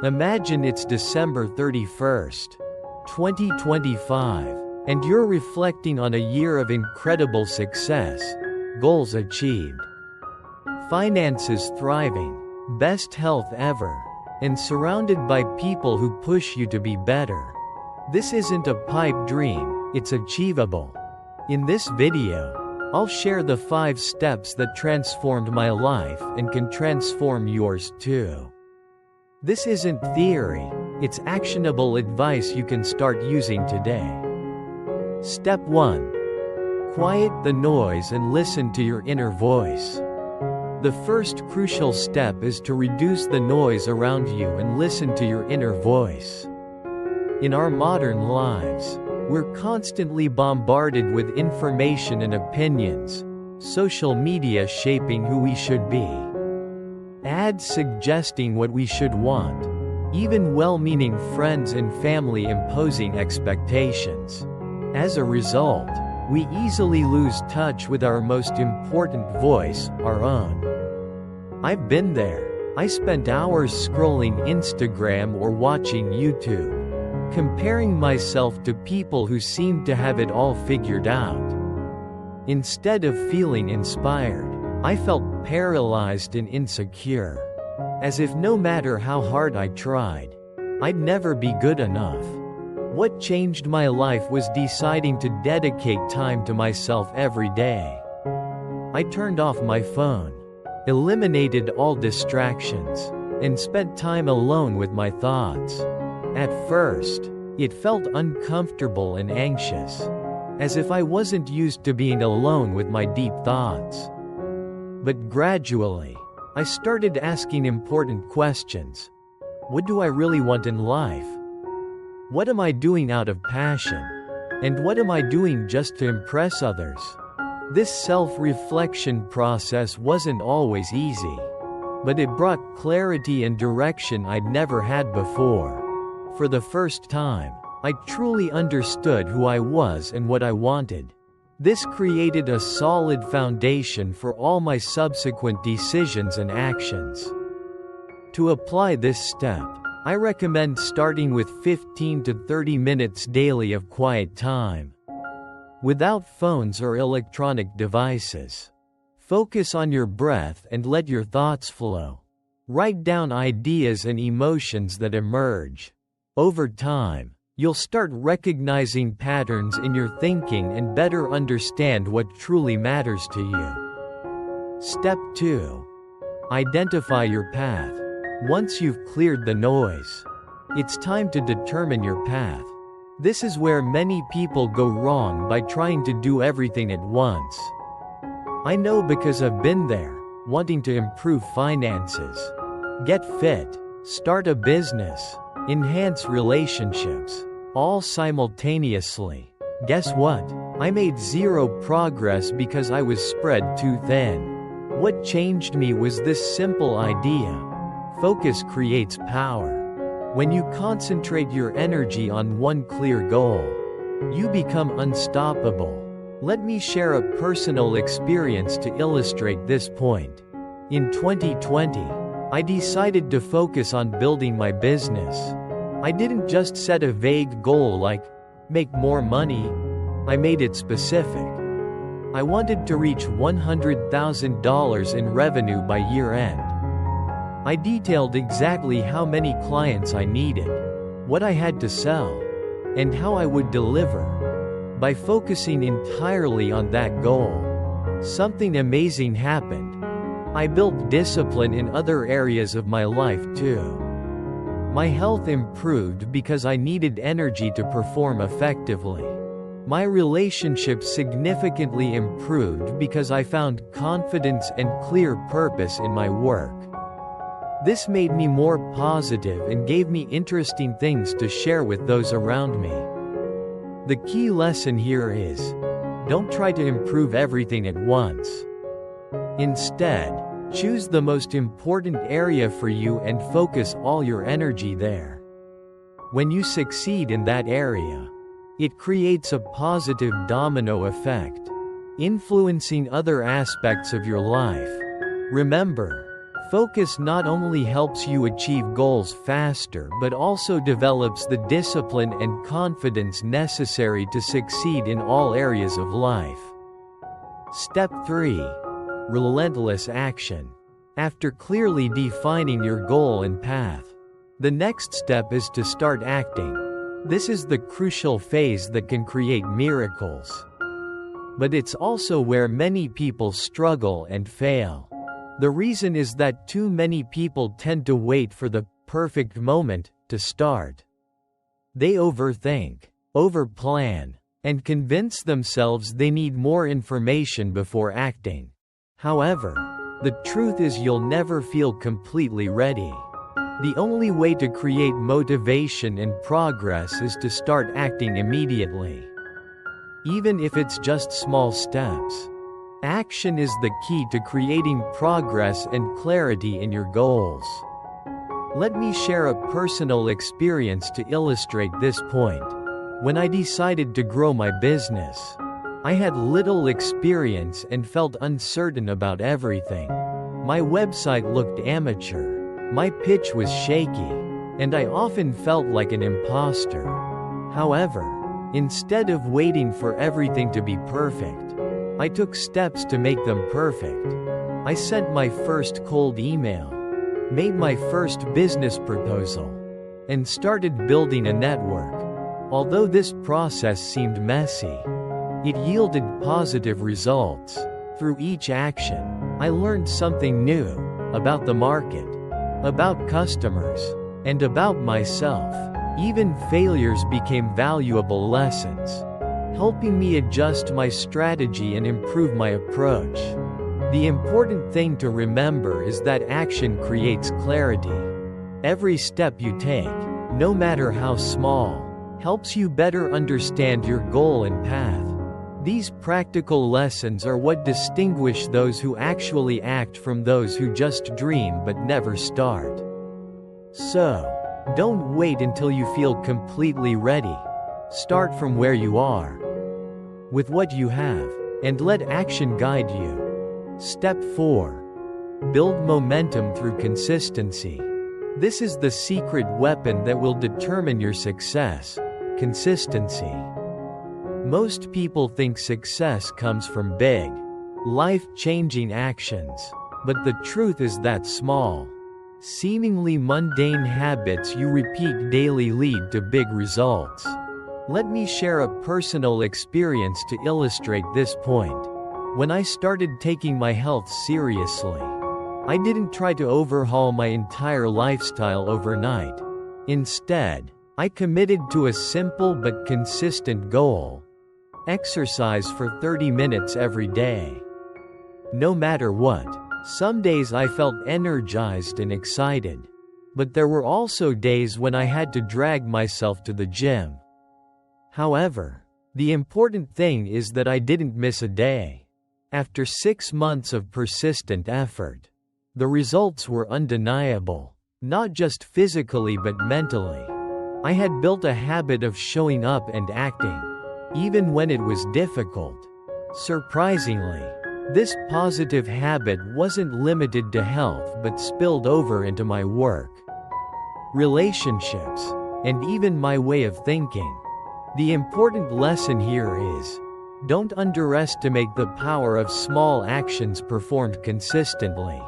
Imagine it's December 31st, 2025, and you're reflecting on a year of incredible success, goals achieved, finances thriving, best health ever, and surrounded by people who push you to be better. This isn't a pipe dream, it's achievable. In this video, I'll share the 5 steps that transformed my life and can transform yours too. This isn't theory, it's actionable advice you can start using today. Step 1. Quiet the noise and listen to your inner voice. The first crucial step is to reduce the noise around you and listen to your inner voice. In our modern lives, we're constantly bombarded with information and opinions, social media shaping who we should be, ads suggesting what we should want, even well-meaning friends and family imposing expectations. As a result, we easily lose touch with our most important voice, our own. I've been there. I spent hours scrolling Instagram or watching YouTube, comparing myself to people who seemed to have it all figured out. Instead of feeling inspired, I felt paralyzed and insecure, as if no matter how hard I tried, I'd never be good enough. What changed my life was deciding to dedicate time to myself every day. I turned off my phone, eliminated all distractions, and spent time alone with my thoughts. At first, it felt uncomfortable and anxious, as if I wasn't used to being alone with my deep thoughts. But gradually, I started asking important questions. What do I really want in life? What am I doing out of passion? And what am I doing just to impress others? This self-reflection process wasn't always easy, but it brought clarity and direction I'd never had before. For the first time, I truly understood who I was and what I wanted. This created a solid foundation for all my subsequent decisions and actions. To apply this step, I recommend starting with 15 to 30 minutes daily of quiet time, without phones or electronic devices. Focus on your breath and let your thoughts flow. Write down ideas and emotions that emerge. Over time, you'll start recognizing patterns in your thinking and better understand what truly matters to you. Step 2. Identify your path. Once you've cleared the noise, it's time to determine your path. This is where many people go wrong by trying to do everything at once. I know because I've been there, wanting to improve finances, get fit, start a business, enhance relationships, all simultaneously. Guess what? I made zero progress because I was spread too thin. What changed me was this simple idea: focus creates power. When you concentrate your energy on one clear goal, you become unstoppable. Let me share a personal experience to illustrate this point. In 2020, I decided to focus on building my business. I didn't just set a vague goal like, make more money. I made it specific. I wanted to reach $100,000 in revenue by year end. I detailed exactly how many clients I needed, what I had to sell, and how I would deliver. By focusing entirely on that goal, something amazing happened. I built discipline in other areas of my life too. My health improved because I needed energy to perform effectively. My relationships significantly improved because I found confidence and clear purpose in my work. This made me more positive and gave me interesting things to share with those around me. The key lesson here is, don't try to improve everything at once. Instead, choose the most important area for you and focus all your energy there. When you succeed in that area, it creates a positive domino effect, influencing other aspects of your life. Remember, Focus not only helps you achieve goals faster but also develops the discipline and confidence necessary to succeed in all areas of life. Step 3. Relentless action. After clearly defining your goal and path, the next step is to start acting. This is the crucial phase that can create miracles. But it's also where many people struggle and fail. The reason is that too many people tend to wait for the perfect moment to start. They overthink, overplan, and convince themselves they need more information before acting. However, the truth is you'll never feel completely ready. The only way to create motivation and progress is to start acting immediately. Even if it's just small steps. Action is the key to creating progress and clarity in your goals. Let me share a personal experience to illustrate this point. When I decided to grow my business, I had little experience and felt uncertain about everything. My website looked amateur, my pitch was shaky, and I often felt like an imposter. However, instead of waiting for everything to be perfect, I took steps to make them perfect. I sent my first cold email, made my first business proposal, and started building a network. Although this process seemed messy, it yielded positive results. Through each action, I learned something new about the market, about customers, and about myself. Even failures became valuable lessons, helping me adjust my strategy and improve my approach. The important thing to remember is that action creates clarity. Every step you take, no matter how small, helps you better understand your goal and path. These practical lessons are what distinguish those who actually act from those who just dream but never start. So, don't wait until you feel completely ready. Start from where you are, with what you have, and let action guide you. Step 4. Build momentum through consistency. This is the secret weapon that will determine your success: consistency. Most people think success comes from big, life-changing actions, but the truth is that small, seemingly mundane habits you repeat daily lead to big results. Let me share a personal experience to illustrate this point. When I started taking my health seriously, I didn't try to overhaul my entire lifestyle overnight. Instead, I committed to a simple but consistent goal: exercise for 30 minutes every day. No matter what, some days I felt energized and excited. But there were also days when I had to drag myself to the gym. However, the important thing is that I didn't miss a day. After 6 months of persistent effort, the results were undeniable, not just physically but mentally. I had built a habit of showing up and acting, even when it was difficult. Surprisingly, this positive habit wasn't limited to health but spilled over into my work, relationships, and even my way of thinking. The important lesson here is, don't underestimate the power of small actions performed consistently.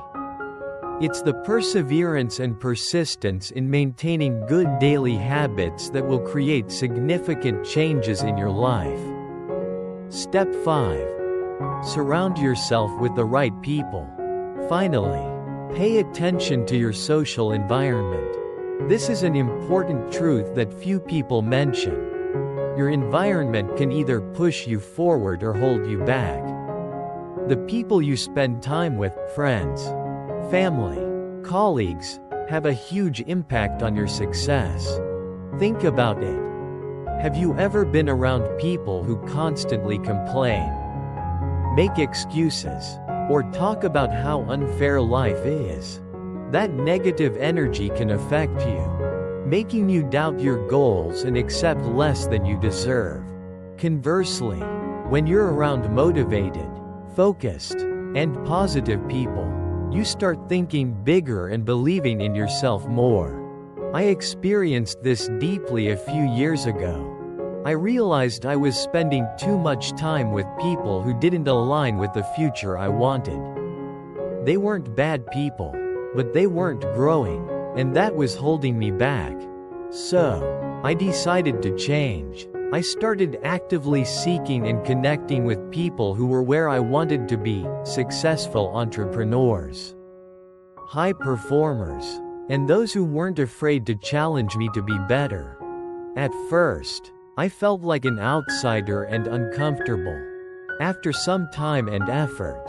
It's the perseverance and persistence in maintaining good daily habits that will create significant changes in your life. Step 5. Surround yourself with the right people. Finally, pay attention to your social environment. This is an important truth that few people mention. Your environment can either push you forward or hold you back. The people you spend time with, friends, family, colleagues, have a huge impact on your success. Think about it. Have you ever been around people who constantly complain, make excuses, or talk about how unfair life is? That negative energy can affect you, making you doubt your goals and accept less than you deserve. Conversely, when you're around motivated, focused, and positive people, You start thinking bigger and believing in yourself more. I experienced this deeply a few years ago. I realized I was spending too much time with people who didn't align with the future I wanted. They weren't bad people, but they weren't growing, and that was holding me back. So, I decided to change. I started actively seeking and connecting with people who were where I wanted to be: successful entrepreneurs, high performers, and those who weren't afraid to challenge me to be better. At first, I felt like an outsider and uncomfortable. After some time and effort,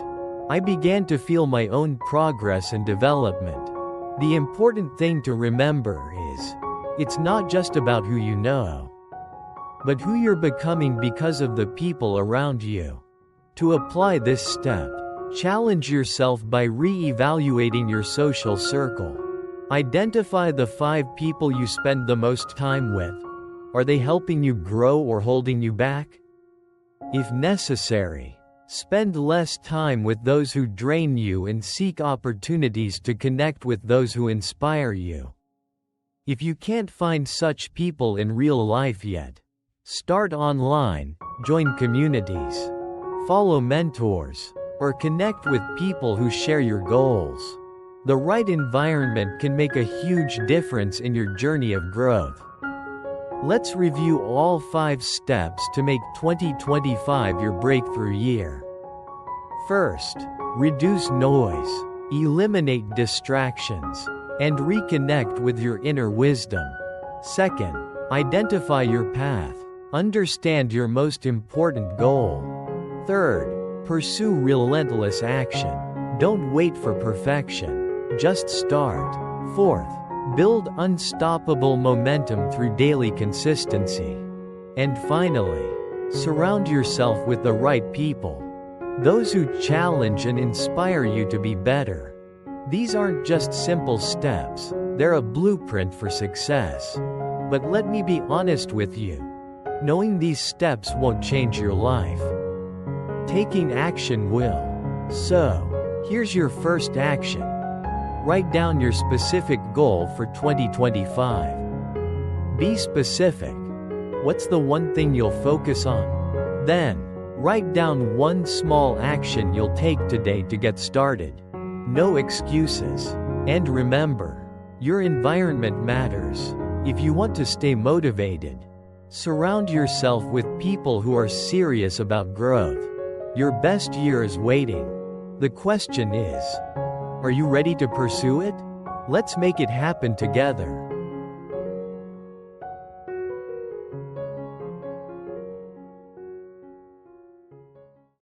I began to feel my own progress and development. The important thing to remember is, it's not just about who you know, but who you're becoming because of the people around you. To apply this step, challenge yourself by re-evaluating your social circle. Identify the 5 people you spend the most time with. Are they helping you grow or holding you back? If necessary, spend less time with those who drain you and seek opportunities to connect with those who inspire you. If you can't find such people in real life yet, start online, join communities, follow mentors, or connect with people who share your goals. The right environment can make a huge difference in your journey of growth. Let's review all 5 steps to make 2025 your breakthrough year. First, reduce noise, eliminate distractions, and reconnect with your inner wisdom. Second, identify your path. Understand your most important goal. Third, pursue relentless action. Don't wait for perfection. Just start. Fourth, build unstoppable momentum through daily consistency. And finally, surround yourself with the right people. Those who challenge and inspire you to be better. These aren't just simple steps, they're a blueprint for success. But let me be honest with you. Knowing these steps won't change your life. Taking action will. So, here's your first action. Write down your specific goal for 2025. Be specific. What's the one thing you'll focus on? Then, write down one small action you'll take today to get started. No excuses. And remember, your environment matters. If you want to stay motivated, surround yourself with people who are serious about growth. Your best year is waiting. The question is, are you ready to pursue it? Let's make it happen together.